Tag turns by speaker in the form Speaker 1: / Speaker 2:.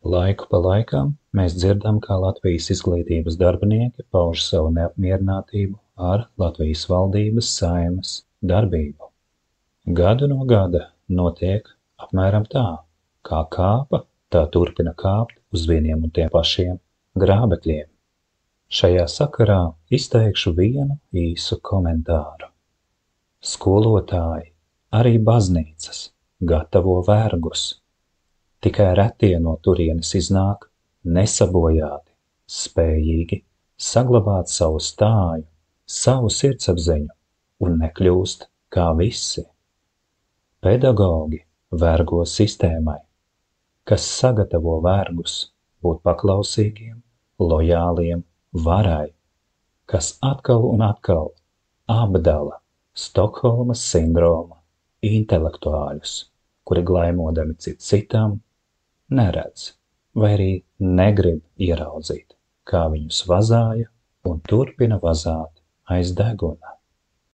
Speaker 1: Laiku pa laikam mēs dzirdam, kā Latvijas izglītības darbinieki pauž savu neapmierinātību ar Latvijas valdības Saeimas darbību. Gadu no gada notiek apmēram tā, kā kāpa, tā turpina kāpt uz vieniem un tiem pašiem grābekļiem. Šajā sakarā izteikšu vienu īsu komentāru. Skolotāji, arī baznīcas, gatavo vergus. Tikai retie no turienes iznāk nesabojāti, spējīgi saglabāt savu stāju, savu sirdsapziņu un nekļūst kā visi. Pedagogi vergo sistēmai, kas sagatavo vergus būt paklausīgiem, lojāliem varai, kas atkal un atkal apdala Stokholmas sindroma intelektuāļus, kuri glaimodami citam neredz vai arī negrib ieraudzīt, kā viņus vazāja un turpina vazāt aiz deguna.